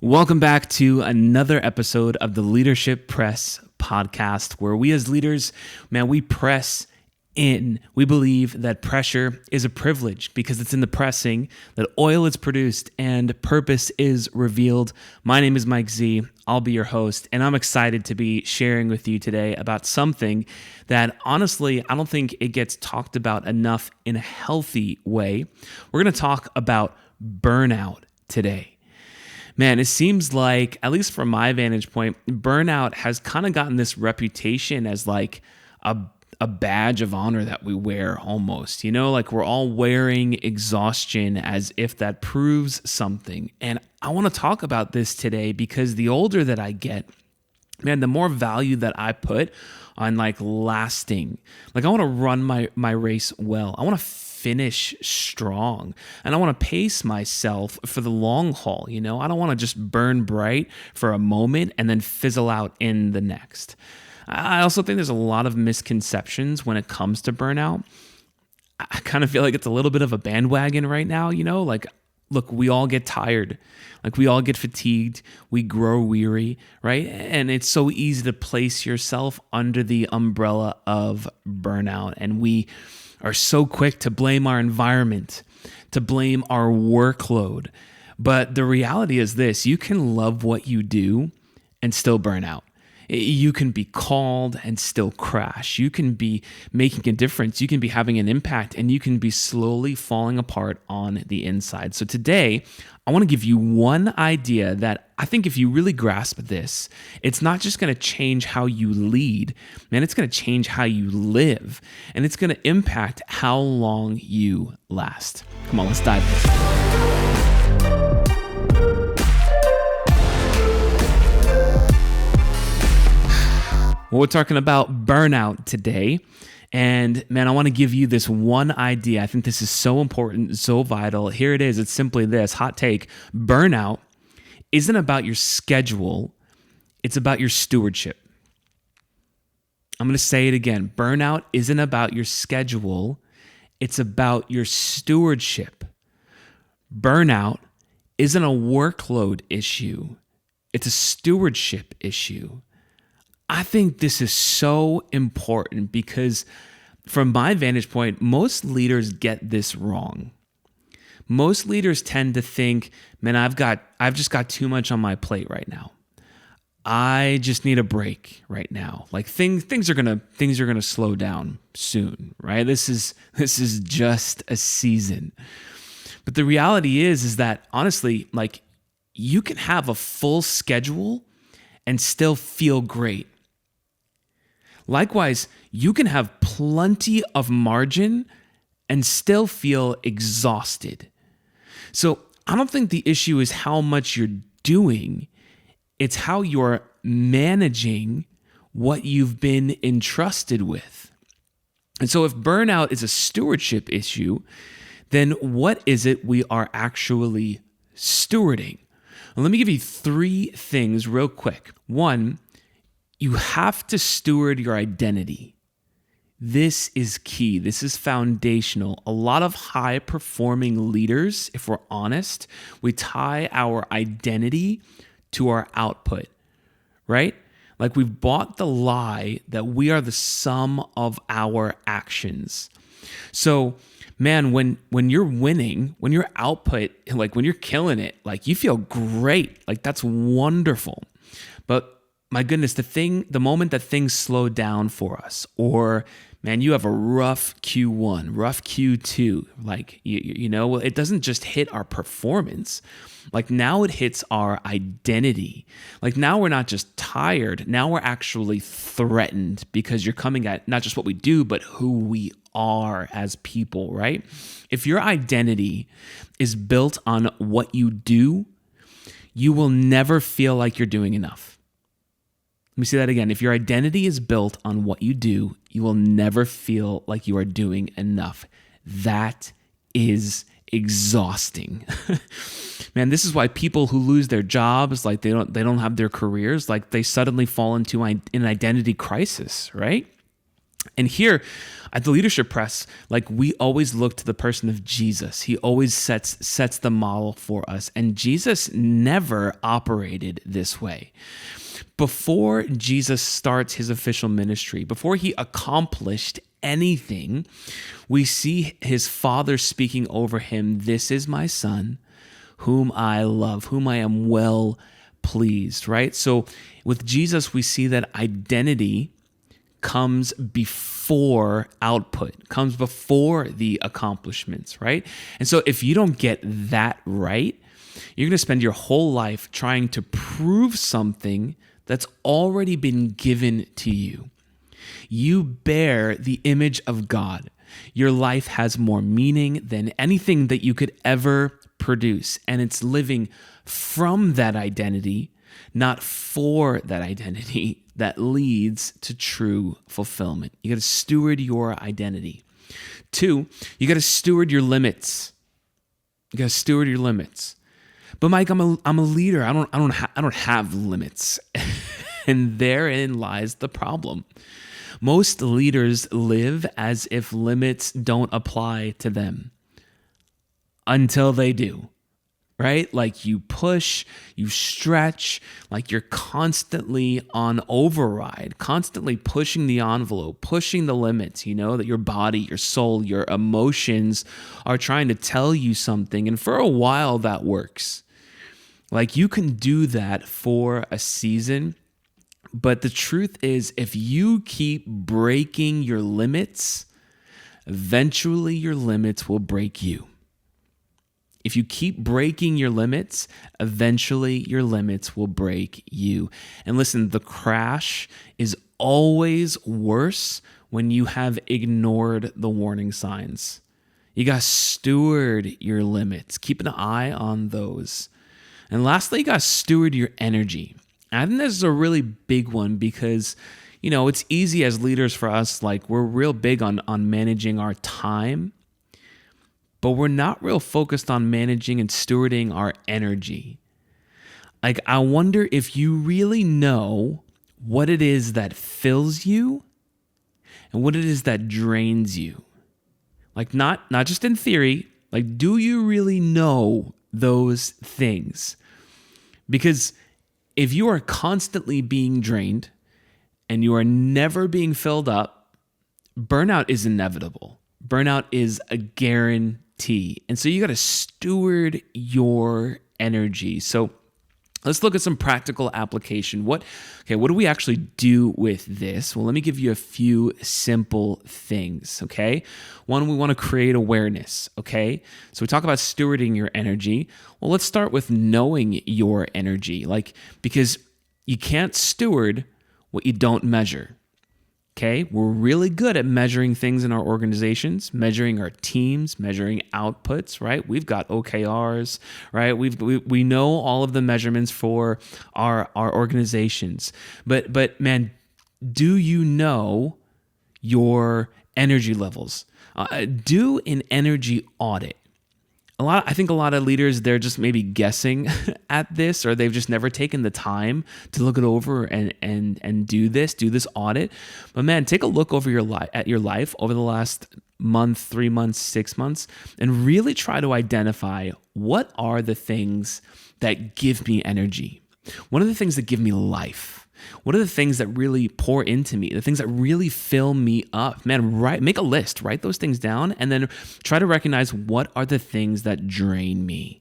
Welcome back to another episode of the Leadership Press podcast, where we as leaders, we press in. We believe that pressure is a privilege because it's in the pressing that oil is produced and purpose is revealed. My name is Mike Z. I'll be your host, and I'm excited to be sharing with you today about something that honestly, I don't think it gets talked about enough in a healthy way. We're going to talk about burnout today. Man, it seems like, at least from my vantage point, burnout has kind of gotten this reputation as like a badge of honor that we wear almost. Like we're all wearing exhaustion as if that proves something. And I want to talk about this today because the older that I get, the more value that I put on like lasting. Like I want to run my race well. I want to finish strong, and I want to pace myself for the long haul. I don't want to just burn bright for a moment and then fizzle out in the next. I also think there's a lot of misconceptions when it comes to burnout. I kind of feel like it's a little bit of a bandwagon right now, like, look, we all get tired. Like we all get fatigued. We grow weary, right? And it's so easy to place yourself under the umbrella of burnout. And we are so quick to blame our environment, to blame our workload. But the reality is this: you can love what you do and still burn out. You can be called and still crash. You can be making a difference. You can be having an impact, and you can be slowly falling apart on the inside. So today, I want to give you one idea that I think if you really grasp this, it's not just going to change how you lead, it's going to change how you live, and it's going to impact how long you last. Come on, let's dive in. Well, we're talking about burnout today. And I want to give you this one idea. I think this is so important, so vital. Here it is. It's simply this: hot take. Burnout isn't about your schedule. It's about your stewardship. I'm going to say it again. Burnout isn't about your schedule. It's about your stewardship. Burnout isn't a workload issue. It's a stewardship issue. I think this is so important because from my vantage point, most leaders get this wrong. Most leaders tend to think, I've just got too much on my plate right now. I just need a break right now. Like things are gonna slow down soon, right? This is just a season. But the reality is that honestly, like you can have a full schedule and still feel great. Likewise, you can have plenty of margin and still feel exhausted. So I don't think the issue is how much you're doing. It's how you're managing what you've been entrusted with. And so if burnout is a stewardship issue, then what is it we are actually stewarding? Well, let me give you 3 things real quick. 1, you have to steward your identity. This is key. This is foundational. A lot of high-performing leaders, if we're honest, we tie our identity to our output, right? Like we've bought the lie that we are the sum of our actions. So, when you're winning, when your output, like when you're killing it, like you feel great. Like that's wonderful. But my goodness, the moment that things slow down for us, or you have a rough Q1, rough Q2, like, it doesn't just hit our performance. Like now it hits our identity. Like now we're not just tired. Now we're actually threatened because you're coming at not just what we do, but who we are as people, right? If your identity is built on what you do, you will never feel like you're doing enough. Let me say that again. If your identity is built on what you do, you will never feel like you are doing enough. That is exhausting. This is why people who lose their jobs, like they don't have their careers, like they suddenly fall into an identity crisis, right? And here at the Leadership Press, like we always look to the person of Jesus. He always sets the model for us. And Jesus never operated this way. Before Jesus starts his official ministry, before he accomplished anything, we see his Father speaking over him, "This is my Son, whom I love, whom I am well pleased," right? So with Jesus, we see that identity comes before output, comes before the accomplishments, right? And so if you don't get that right, you're going to spend your whole life trying to prove something that's already been given to you. You bear the image of God. Your life has more meaning than anything that you could ever produce, and it's living from that identity, not for that identity, that leads to true fulfillment. You got to steward your identity. 2, you got to steward your limits. You got to steward your limits. But Mike, I'm a leader. I don't have limits. And therein lies the problem. Most leaders live as if limits don't apply to them until they do. Right? Like you push, you stretch, like you're constantly on override, constantly pushing the envelope, pushing the limits, that your body, your soul, your emotions are trying to tell you something. And for a while that works. Like you can do that for a season. But the truth is, if you keep breaking your limits, eventually your limits will break you. If you keep breaking your limits, eventually your limits will break you. And listen, the crash is always worse when you have ignored the warning signs. You got to steward your limits. Keep an eye on those. And lastly, you got to steward your energy. And I think this is a really big one because, it's easy as leaders for us, like we're real big on managing our time. But we're not real focused on managing and stewarding our energy. Like, I wonder if you really know what it is that fills you and what it is that drains you. Like, not just in theory, like, do you really know those things? Because if you are constantly being drained and you are never being filled up, burnout is inevitable. Burnout is a guarantee. And so you got to steward your energy. So let's look at some practical application. What do we actually do with this? Well, let me give you a few simple things, okay? One, we want to create awareness, okay? So we talk about stewarding your energy. Well, let's start with knowing your energy, because you can't steward what you don't measure. Okay, we're really good at measuring things in our organizations, measuring our teams, measuring outputs, right? We've got OKRs, right? We know all of the measurements for our organizations. But man, do you know your energy levels? Do an energy audit. I think a lot of leaders, they're just maybe guessing at this, or they've just never taken the time to look it over and do this audit. But man, take a look over at your life over the last month, 3 months, 6 months, and really try to identify what are the things that give me energy. What are the things that give me life? What are the things that really pour into me? The things that really fill me up? Man, make a list, write those things down, and then try to recognize what are the things that drain me.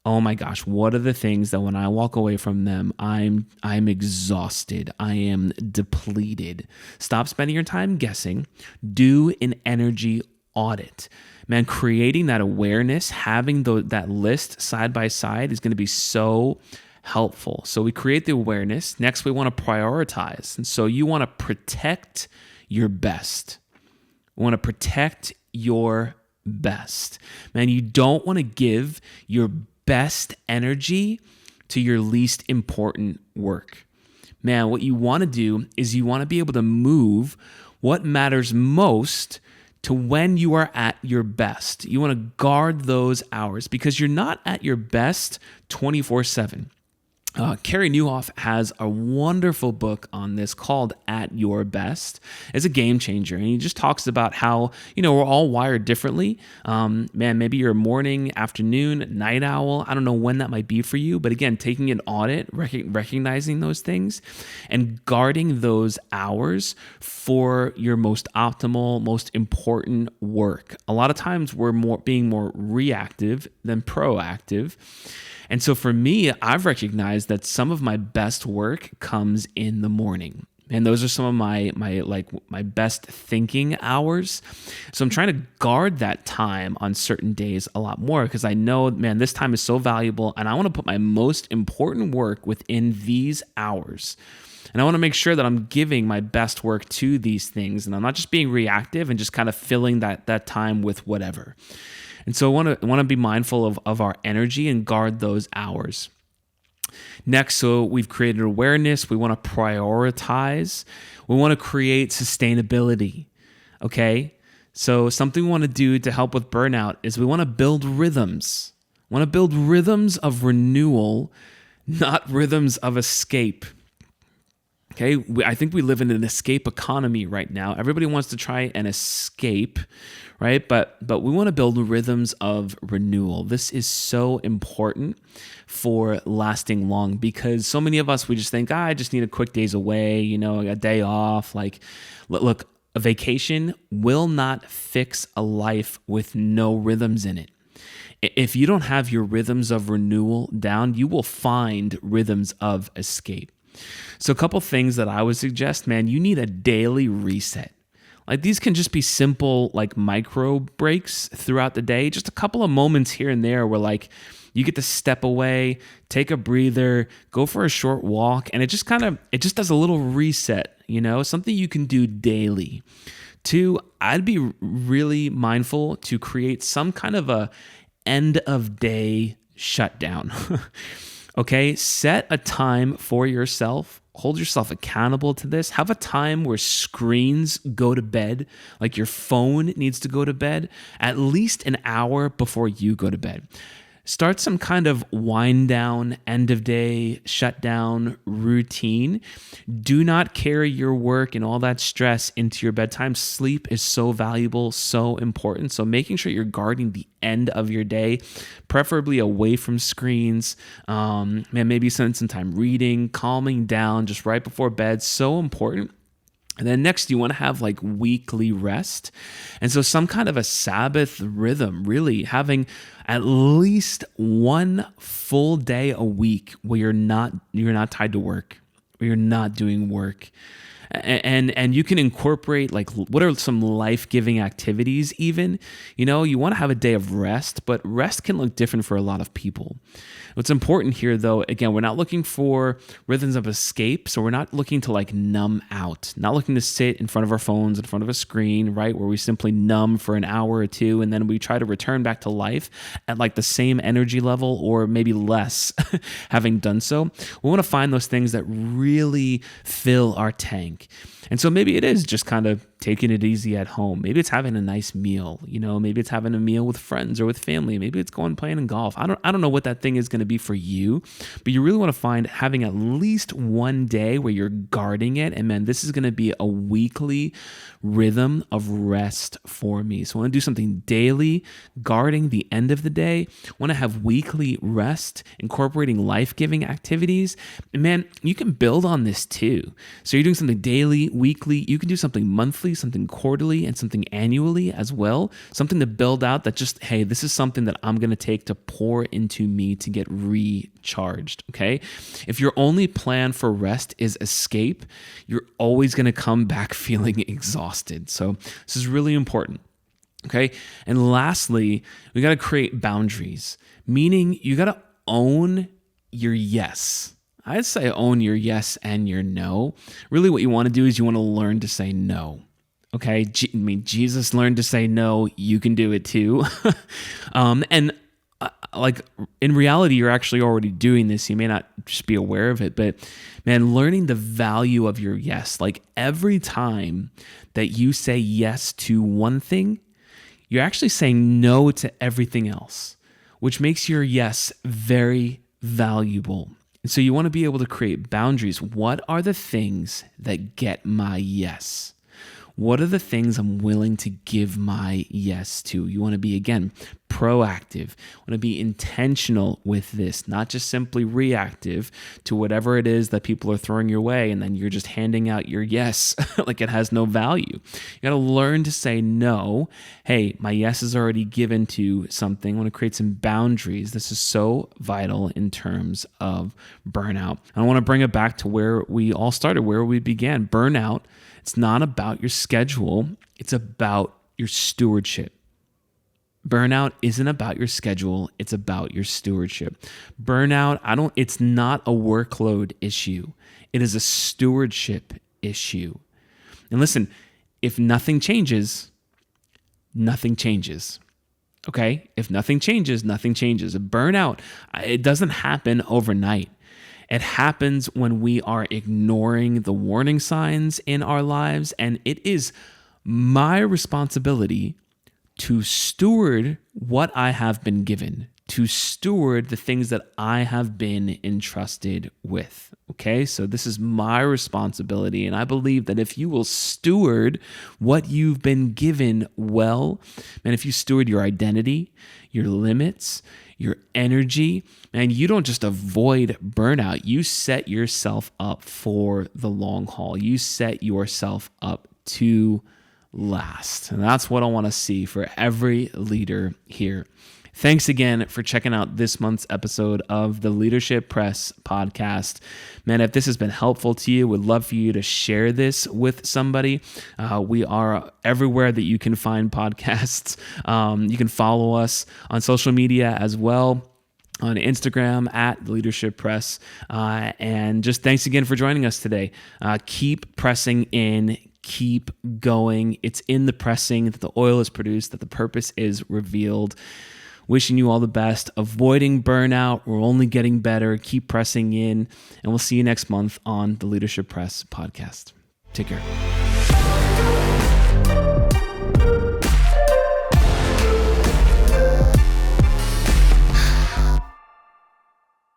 Oh my gosh, what are the things that when I walk away from them, I'm exhausted, I am depleted. Stop spending your time guessing. Do an energy audit. Man, creating that awareness, having that list side by side is going to be so helpful. So we create the awareness. Next, we want to prioritize. And so you want to protect your best. You want to protect your best. Man, you don't want to give your best energy to your least important work. Man, what you want to do is you want to be able to move what matters most to when you are at your best. You want to guard those hours because you're not at your best 24/7. Carey Nieuwhof has a wonderful book on this called At Your Best. It's a game changer. And he just talks about how, we're all wired differently. Maybe you're a morning, afternoon, night owl. I don't know when that might be for you. But again, taking an audit, recognizing those things and guarding those hours for your most optimal, most important work. A lot of times we're being more reactive than proactive. And so for me, I've recognized that some of my best work comes in the morning. And those are some of my best thinking hours. So I'm trying to guard that time on certain days a lot more because I know, this time is so valuable and I want to put my most important work within these hours. And I want to make sure that I'm giving my best work to these things and I'm not just being reactive and just kind of filling that time with whatever. And so I want to be mindful of our energy and guard those hours. Next, so we've created awareness. We want to prioritize. We want to create sustainability. Okay? So something we want to do to help with burnout is we want to build rhythms. We want to build rhythms of renewal, not rhythms of escape. Okay, I think we live in an escape economy right now. Everybody wants to try and escape, right? But we want to build rhythms of renewal. This is so important for lasting long because so many of us, we just think, I just need a quick days away, a day off. Like, look, a vacation will not fix a life with no rhythms in it. If you don't have your rhythms of renewal down, you will find rhythms of escape. So a couple things that I would suggest, you need a daily reset. Like these can just be simple, like micro breaks throughout the day, just a couple of moments here and there where like you get to step away, take a breather, go for a short walk, and it just does a little reset, something you can do daily. 2, I'd be really mindful to create some kind of a end of day shutdown. Okay, set a time for yourself. Hold yourself accountable to this. Have a time where screens go to bed, like your phone needs to go to bed, at least an hour before you go to bed. Start some kind of wind down, end of day, shutdown routine. Do not carry your work and all that stress into your bedtime. Sleep is so valuable, so important. So making sure you're guarding the end of your day, preferably away from screens. Maybe spend some time reading, calming down just right before bed. So important. And then next, you want to have like weekly rest. And so some kind of a Sabbath rhythm, really having at least one full day a week where you're not tied to work, where you're not doing work. And you can incorporate like what are some life-giving activities even. You want to have a day of rest, but rest can look different for a lot of people. What's important here though, again, we're not looking for rhythms of escape, so we're not looking to like numb out, not looking to sit in front of our phones, in front of a screen, right, where we simply numb for an hour or two and then we try to return back to life at like the same energy level or maybe less having done so. We want to find those things that really fill our tank. And so maybe it is just kind of taking it easy at home. Maybe it's having a nice meal, maybe it's having a meal with friends or with family. Maybe it's going playing in golf. I don't know what that thing is going to be for you, but you really want to find having at least one day where you're guarding it. And this is going to be a weekly rhythm of rest for me. So I want to do something daily, guarding the end of the day. I want to have weekly rest, incorporating life-giving activities. And you can build on this too. So you're doing something daily, weekly. You can do something monthly, something quarterly, and something annually as well. Something to build out that just, hey, this is something that I'm going to take to pour into me to get recharged, okay? If your only plan for rest is escape, you're always going to come back feeling exhausted. So this is really important, okay? And lastly, we got to create boundaries, meaning you got to own your yes. I'd say own your yes and your no. Really what you want to do is you want to learn to say no. Okay, Jesus learned to say no. You can do it too. Like in reality, you're actually already doing this. You may not just be aware of it, but learning the value of your yes. Like every time that you say yes to one thing, you're actually saying no to everything else, which makes your yes very valuable. And so you want to be able to create boundaries. What are the things that get my yes? What are the things I'm willing to give my yes to? You want to be, again, proactive. You want to be intentional with this, not just simply reactive to whatever it is that people are throwing your way, and then you're just handing out your yes like it has no value. You got to learn to say no. Hey, my yes is already given to something. I want to create some boundaries. This is so vital in terms of burnout. I want to bring it back to where we all started, where we began. Burnout, it's not about your schedule. It's about your stewardship. Burnout isn't about your schedule. It's about your stewardship. Burnout, it's not a workload issue. It is a stewardship issue. And listen, if nothing changes, nothing changes. Okay? If nothing changes, nothing changes. Burnout, it doesn't happen overnight. It happens when we are ignoring the warning signs in our lives, and it is my responsibility to steward what I have been given, to steward the things that I have been entrusted with. Okay, so this is my responsibility, and I believe that if you will steward what you've been given well, and if you steward your identity, your limits, your energy, and you don't just avoid burnout, you set yourself up for the long haul. You set yourself up to last. And that's what I want to see for every leader here. Thanks again for checking out this month's episode of the Leadership Press podcast. Man, if this has been helpful to you, would love for you to share this with somebody. We are everywhere that you can find podcasts. You can follow us on social media as well, on Instagram at Leadership Press. And just thanks again for joining us today. Keep pressing in. Keep going. It's in the pressing that the oil is produced, that the purpose is revealed. Wishing you all the best. Avoiding burnout. We're only getting better. Keep pressing in. And we'll see you next month on the Leadership Press podcast. Take care.